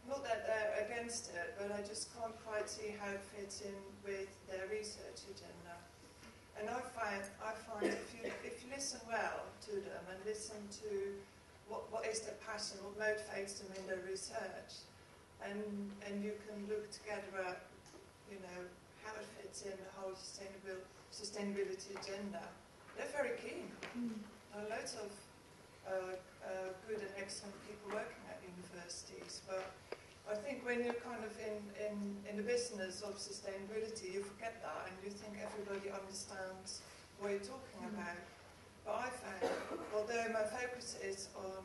Speaker 6: Not that they're against it, but I just can't quite see how it fits in with their research agenda. And I find if you listen well to them and listen to what is their passion, what motivates them in their research, and you can look together at, how it fits in the whole sustainability agenda. They're very keen. There are loads of good and excellent people working at universities, but I think when you're kind of in the business of sustainability, you forget that and you think everybody understands what you're talking about. But I found, although my focus is on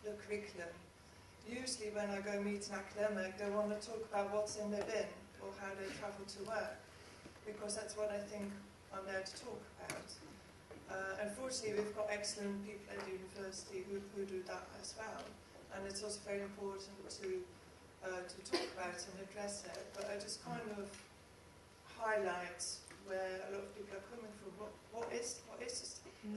Speaker 6: the curriculum, usually when I go meet an academic, they want to talk about what's in their bin or how they travel to work, because that's what I think I'm there to talk about. Unfortunately, we've got excellent people at the university who do that as well, and it's also very important to talk about and address it. But I just kind of highlight where a lot of people are coming from. What is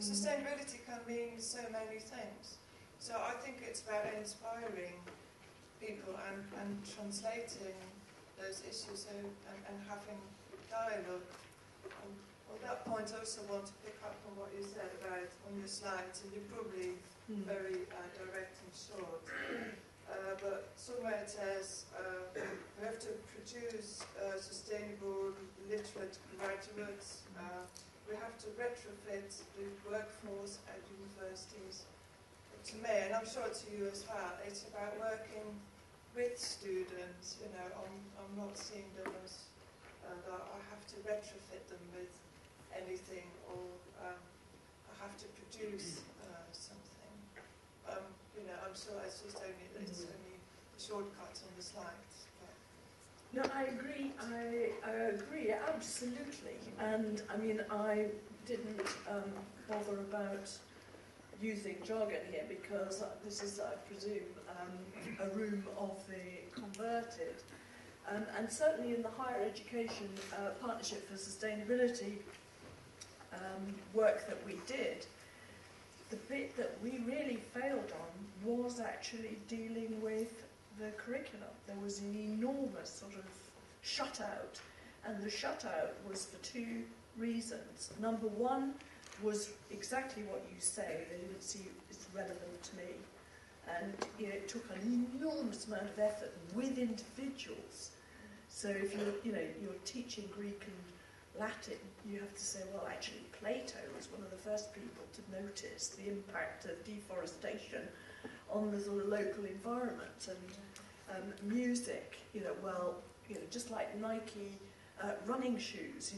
Speaker 6: sustainability can mean so many things. So I think it's about inspiring people and translating those issues and having dialogue. On that point, I also want to pick up on what you said about on your slides, and you're probably very direct and short. But somewhere it says we have to produce sustainable, literate graduates. We have to retrofit the workforce at universities. To me, and I'm sure to you as well, it's about working with students. I'm not seeing them as that I have to retrofit them with anything, or I have to produce something. I'm sure it's only the shortcuts on the slides.
Speaker 1: No, I agree. I agree absolutely. And I mean, I didn't bother about using jargon here because this is, I presume, a room of the converted. And certainly in the higher education Partnership for Sustainability work that we did, the bit that we really failed on was actually dealing with the curriculum. There was an enormous sort of shutout, and the shutout was for two reasons. Number one was exactly what you say. They didn't see it's relevant to me, and it took an enormous amount of effort with individuals. So if you're teaching Greek and Latin, you have to say, well, actually Plato was one of the first people to notice the impact of deforestation on the sort of local environment. And music, just like Nike running shoes,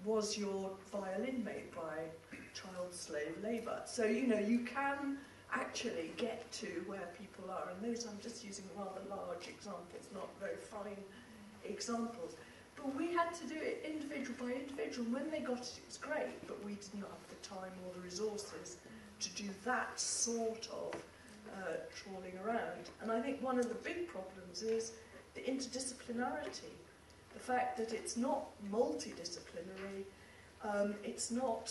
Speaker 1: was your violin made by child slave labour? So, you can actually get to where people are. And those, I'm just using rather large examples, not very fine examples. But we had to do it individual by individual. And when they got it, it was great, but we did not have the time or the resources to do that sort of trawling around. And I think one of the big problems is the interdisciplinarity. The fact that it's not multidisciplinary, it's not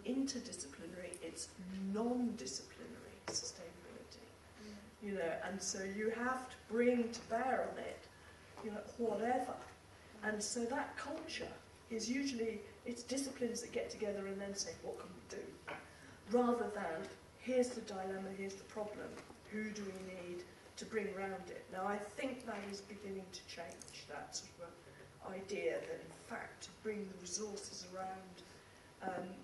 Speaker 1: interdisciplinary, it's non-disciplinary sustainability. And so you have to bring to bear on it you know, whatever. And so that culture is usually, it's disciplines that get together and then say, what can we do? Rather than, here's the dilemma, here's the problem, who do we need to bring around it? Now, I think that is beginning to change, that sort of idea that, in fact, to bring the resources around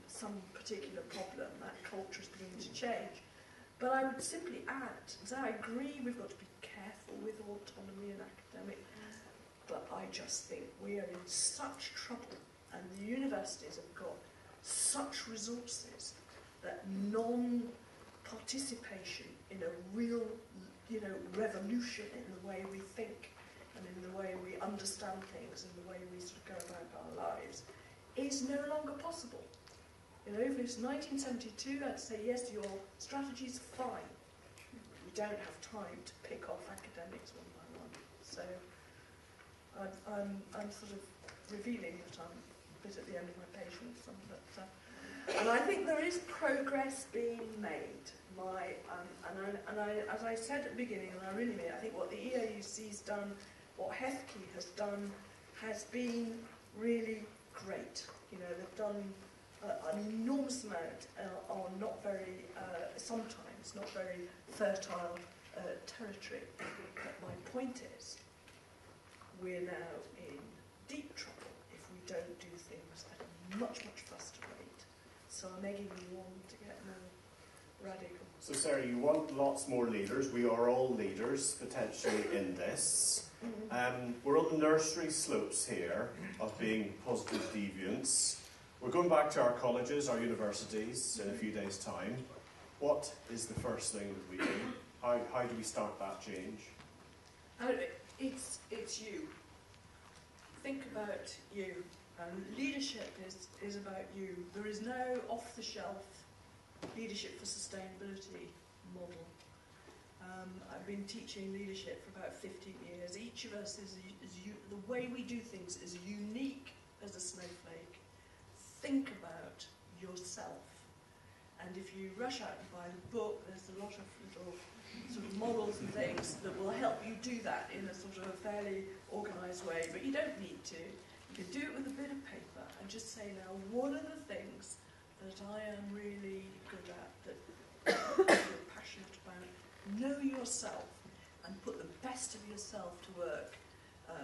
Speaker 1: some particular problem, that culture is beginning to change. But I would simply add, so I agree we've got to be careful with autonomy and academic, but I just think we are in such trouble, and the universities have got such resources that non-participation in a real, you know, revolution in the way we think and in the way we understand things and the way we sort of go about our lives is no longer possible. You know, if it's 1972, I'd say, yes, your strategy's fine. We don't have time to pick off academics one by one. So I'm sort of revealing that I'm a bit at the end of my patience. And I think there is progress being made. As I said at the beginning, and I really mean it, I think what the EAUC's done, what HEFKI has done, has been really great. You know, they've done an enormous amount on not very, sometimes not very fertile territory. But my point is, we're now in deep trouble if we don't do things at a much, much faster rate. So I'm egging you on to get more radical.
Speaker 2: So Sarah, you want lots more leaders. We are all leaders, potentially, in this. We're on the nursery slopes here of being positive deviants. We're going back to our colleges, our universities, in a few days' time. What is the first thing that we do? How do we start that change?
Speaker 1: It's you. Think about you. Leadership is about you. There is no off-the-shelf leadership for sustainability model. I've been teaching leadership for about 15 years. Each of us the way we do things is unique as a snowflake. Think about yourself. And if you rush out and buy the book, there's a lot of little sort of models and things that will help you do that in a sort of a fairly organised way. But you don't need to. You can do it with a bit of paper and just say, now, what are the things that I am really good at, that you're passionate about? Know yourself and put the best of yourself to work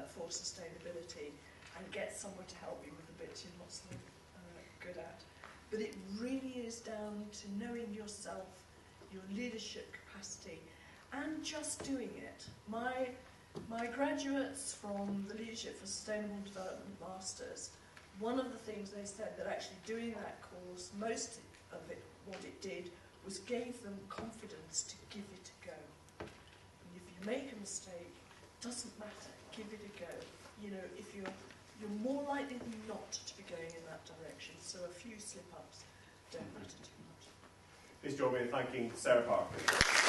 Speaker 1: for sustainability and get someone to help you with the bits you're not so good at. But it really is down to knowing yourself, your leadership capacity, and just doing it. My graduates from the Leadership for Sustainable Development Masters, one of the things they said that actually doing that course, most of it, what it did, was gave them confidence to give it a go. And if you make a mistake, doesn't matter, give it a go. You know, if you're more likely than not to be going in that direction, so a few slip-ups don't matter too much.
Speaker 2: Please join me in thanking Sara Parkin.